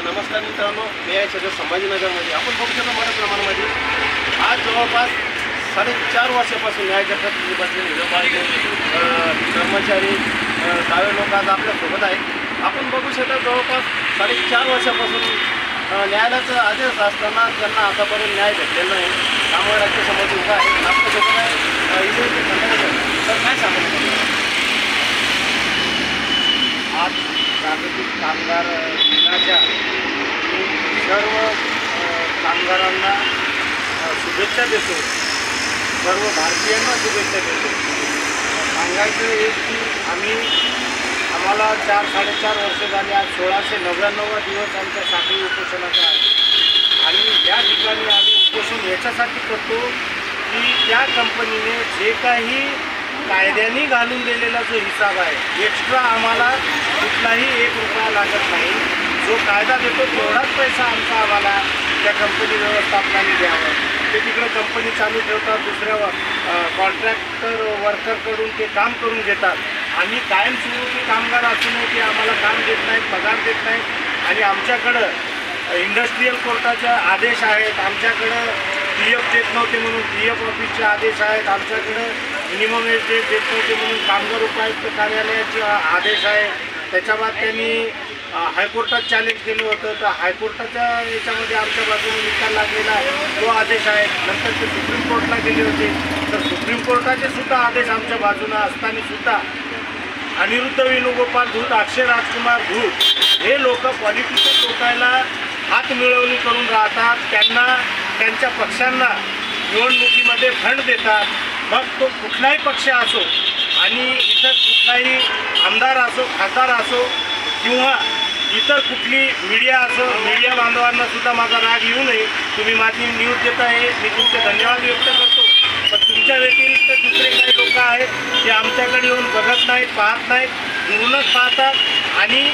नमस्कार मित्रांनो, मी आहे सध्या संभाजीनगरमध्ये. आपण बघू शकता मोठ्या प्रमाणामध्ये आज जवळपास 4.5 वर्षापासून न्यायाच्या प्रक्रियेत बसलेले व्यापारी कर्मचारी डावे लोक आज आपल्यासोबत आहेत. आपण बघू शकता जवळपास 4.5 वर्षापासून न्यायालयाचा आदेश असताना त्यांना आतापर्यंत न्याय भेटलेला नाही. त्यामुळे राज्यसभेत उभा आहे. आपल्यासोबत आहे इथे तर काय सांगायचं आज जागतिक कामगार दिनाच्या सर्व कामगारांना शुभेच्छा देतो, सर्व भारतीयांना शुभेच्छा देतो. सांगायचं एक की आम्हाला 4-4.5 वर्ष झाली. आज 1699वा दिवस आमच्या साखळी उपोषणाचा आहे आणि या ठिकाणी आम्ही उपोषण याच्यासाठी करतो की त्या कंपनीने जे काही कायद्याने घालून दिलेला जो हिसाब आहे, एक्स्ट्रा आम्हाला कुठलाही 1 रुपया लागत नाही. जो कायदा देतो तेवढाच पैसा आम्हाला त्या कंपनी व्यवस्थापनाने द्यावं. ते तिकडे कंपनी चालू ठेवतात, दुसऱ्या कॉन्ट्रॅक्टर वर्करकडून ते काम करून घेतात. आम्ही कायमस्वरूपी कामगार असूनही ते आम्हाला काम देत नाहीत, पगार देत नाहीत. आणि आमच्याकडं इंडस्ट्रीयल कोर्टाचे आदेश आहेत, आमच्याकडं PF देत नव्हते म्हणून PF ऑफिसचे आदेश आहेत, आमच्याकडं मिनिमम एज डेट देत नव्हते म्हणून कामगार उपायुक्त कार्यालयाचे आदेश आहे. त्याच्या बाद त्यांनी हायकोर्टात चॅलेंज केलं होतं, तर हायकोर्टाच्या याच्यामध्ये आमच्या बाजूने निकाल लागलेला आहे, तो आदेश आहे. नंतर ते सुप्रीम कोर्टला गेले होते, तर सुप्रीम कोर्टाचे सुद्धा आदेश आमच्या बाजूनं असताना सुद्धा अनिरुद्ध वेणुगोपाल धूत, अक्षय राजकुमार धूत हे लोक पॉलिटिक्स लोकायला हात मिळवणी करून राहतात. त्यांना त्यांच्या पक्षांना निवडणुकीमध्ये फंड देतात. मग तो कुठलाही पक्ष असो आणि इतर कुठलाही आमदार असो, खासदार असो किंवा इतर कुठली मीडिया असो, मीडिया बांधवांना सुद्धा माझा राग येऊ नये. तुम्ही माझी न्यूज देत आहे, मी तुमचे धन्यवाद व्यक्त करतो. पण तुमच्या व्यतिरिक्त दुसरे काही लोक आहेत ते आमच्याकडे येऊन बघत नाहीत, पाहत नाहीत, दुरूनच पाहतात आणि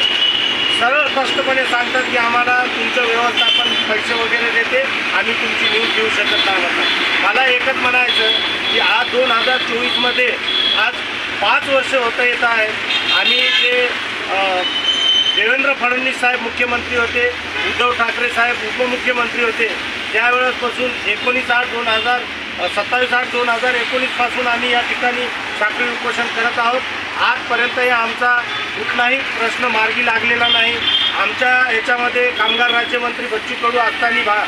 सरळ स्पष्टपणे सांगतात की आम्हाला तुमचं व्यवस्थापन पैसे वगैरे देते, आम्ही तुमची न्यूज देऊ शकत नाही म्हणतात. मला एकच म्हणायचं की आज 2024मध्ये आज 5 वर्ष होतं येत आहेत आणि जे देवेंद्र फडणवीस साहेब मुख्यमंत्री होते, उद्धव ठाकरे साहेब उपमुख्यमंत्री होते, त्यावेळेसपासून 27/8/2019 पासून आम्ही या ठिकाणी साखळी उपोषण करत आहोत. आजपर्यंत आमचा कुठलाही प्रश्न मार्गी लागलेला नाही. आमच्या याच्यामध्ये कामगार राज्यमंत्री बच्चू कडू असताना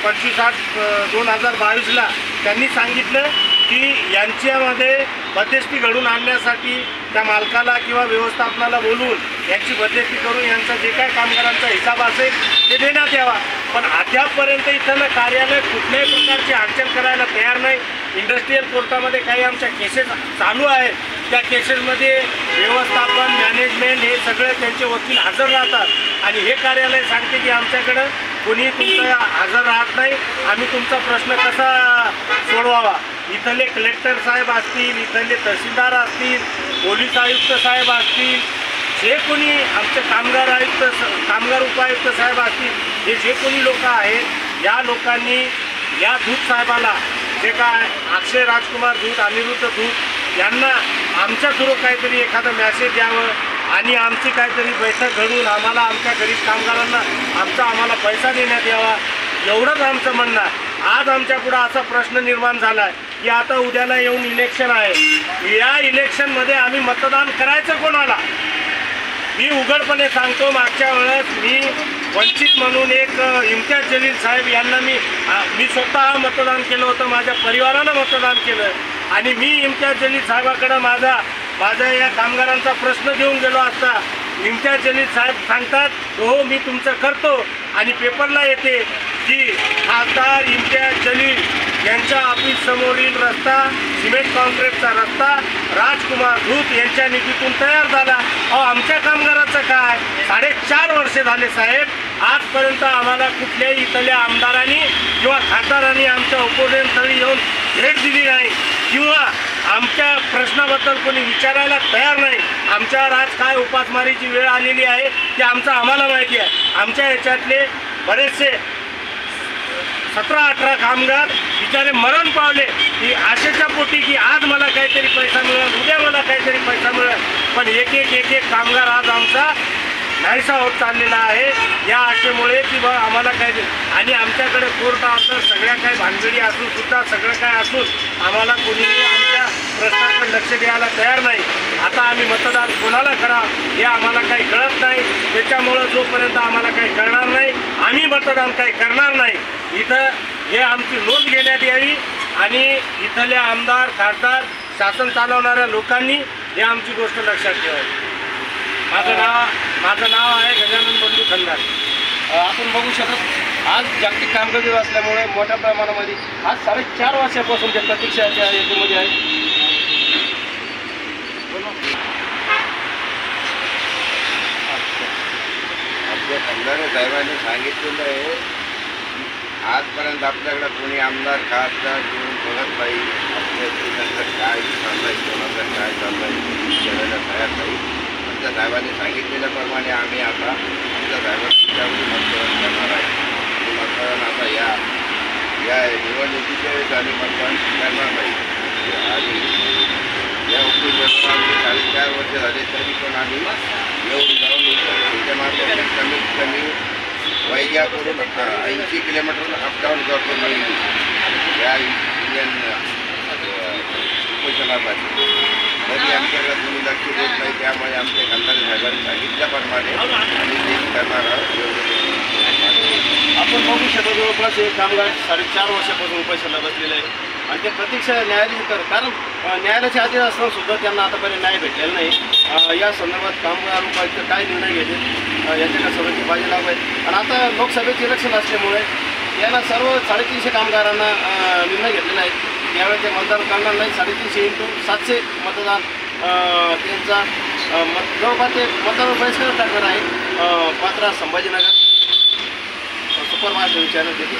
25/8/2022ला त्यांनी सांगितलं की यांच्यामध्ये मध्यस्थी घडून आणण्यासाठी त्या मालकाला किंवा व्यवस्थापनाला बोलवून यांची मध्यस्थी करून यांचा जे काय कामगारांचा हिसाब असेल ते देण्यात यावा. पण अद्यापपर्यंत इथं कार्यालय कुठल्याही प्रकारची अडचण करायला तयार नाही. इंडस्ट्रीयल कोर्टामध्ये काही आमच्या केसेस चालू आहेत, त्या केसेसमध्ये व्यवस्थापन, मॅनेजमेंट हे सगळे त्यांचे वकील हजर राहतात आणि हे कार्यालय सांगते की आमच्याकडं कोणी तुमचा हजर राहत नाही, आम्ही तुमचा प्रश्न कसा सोडवावा. इथले कलेक्टर साहेब असतील, इथले तहसीलदार असतील, पोलीस आयुक्त साहेब असतील, जे कोणी आमचे कामगार उपायुक्त साहेब असतील, हे जे कोणी लोक आहेत, या लोकांनी या धूत साहेबाला जे काय अक्षय राजकुमार धूत, अनिरुद्ध धूत यांना आमच्या थ्रू काहीतरी एखादं मॅसेज द्यावं आणि आमची काहीतरी बैठक घडवून आम्हाला आमच्या गरीब कामगारांना आम्हाला पैसा देण्यात यावा, एवढंच आमचं म्हणणं आहे. आज आमच्या पुढं असा प्रश्न निर्माण झाला आहे की आता उद्याला येऊन इलेक्शन आहे. या इलेक्शनमध्ये आम्ही मतदान करायचं कोणाला? मी उघडपणे सांगतो, मागच्या वेळेस मी वंचित म्हणून एक इम्तियाज जलील साहेब यांना मी स्वतः मतदान केलं होतं, माझ्या परिवारानं मतदान केलं आणि मी इम्तियाज जलील साहेबाकडं माझा या कामगारांचा प्रश्न घेऊन गेलो असता इम्तियाज जलील साहेब सांगतात हो मी तुमचं करतो आणि पेपरला येते की खासदार इम्तियाज जलील यांच्या ऑफिससमोरील रस्ता, सिमेंट कॉन्क्रीटचा रस्ता राजकुमार धूत यांच्या निधीतून तयार झाला. आमच्या कामगाराचं काय? 4.5 वर्षे झाले साहेब, आजपर्यंत आम्हाला कुठल्याही इथल्या आमदारांनी किंवा खासदारांनी आमच्या उपोषणस्थळी येऊन भेट दिली नाही किंवा आमच्या प्रश्नाबद्दल कोणी विचारायला तयार नाही. आमच्यावर आज काय उपासमारीची वेळ आलेली आहे ते आम्हाला माहिती आहे. आमच्या याच्यातले बरेचसे 17-18 कामगार बिचारे मरण पावले की आशेच्या पोटी की आज मला काहीतरी पैसा मिळेल, उद्या मला काहीतरी पैसा मिळेल. पण एक एक कामगार आज आमचा नाहीसा होत चाललेला आहे। या आशेमुळे की बा आम्हाला काय आणि आमच्याकडे कोर्ट ऑर्डर सगळ्या काही भानगडी असून सुद्धा सगळं काय असून आम्हाला कोणीही आमच्या प्रश्नाकडे लक्ष द्यायला तयार नाही। आता आम्ही मतदान कोणाला करा हे आम्हाला काही कळत नाही। त्याच्यामुळं जोपर्यंत आम्हाला काही कळणार नाही आम्ही मतदान काही करणार नाही। इथं हे आमची नोंद घेण्यात यावी आणि इथल्या आमदार खासदार शासन चालवणाऱ्या लोकांनी हे आमची गोष्ट लक्षात ठेवावी। माझं नाव आहे गजानन बंधू खंदारे। आपण बघू शकत आज जागतिक कामगार दिवस असल्यामुळे मोठ्या प्रमाणामध्ये आज 4.5 वर्षापासून ते प्रतीक्षाच्या याच्यामध्ये आहे। आपल्या खंदारे साहेबांनी सांगितलेलं आहे आजपर्यंत आपल्याकडे कोणी आमदार खासदार घेऊन बघत नाही। आपल्या नंतर काय चाललंय कोणाचं काय चाललंय करायला तयार नाही। आमच्या साहेबांनी सांगितलेल्याप्रमाणे आम्ही आता आमच्या साहेबांच्या मतदान करणार आहे। मतदान आता या निवडणुकीच्या वेळेस आम्ही मतदान करणार नाही। आणि या उपक्रमाला आमचे 4.5 वर्ष झाले तरी पण आम्ही येऊन जाऊन त्याच्या मार्फत कमीत कमी वैजापूरून 80 किलोमीटर अपडाऊन करतो नाही या इंडियन उपोषणासाठी। तरी आमच्याकडे कोणी लक्ष देत नाही। त्यामुळे आमच्या खंदारे साहेबांनी सांगितल्याप्रमाणे आम्ही ते करणार आहोत। आपण बघू शकतो जवळपास हे कामगार 4.5 वर्षापासून उपोषणाला बसलेले आहे आणि ते प्रतीक्षा न्यायालय कारण न्यायालयाच्या आदेश असताना सुद्धा त्यांना आतापर्यंत न्याय भेटलेला नाही। या संदर्भात कामगार उपायुक्त काय निर्णय घेतील याच्याकडे सर्वांची बाजी लागू आहे। आणि आता लोकसभेचे इलेक्शन असल्यामुळे यांना सर्व 350 कामगारांना निर्णय घेतलेला आहे। यावेळी ते मतदान करणार नाही। 350 × 700 मतदान त्यांचा जवळपास ते मतदान बहिष्कार टाकणार आहे। पात्रा संभाजीनगर सुपर महाराष्ट्र चॅनल देखील।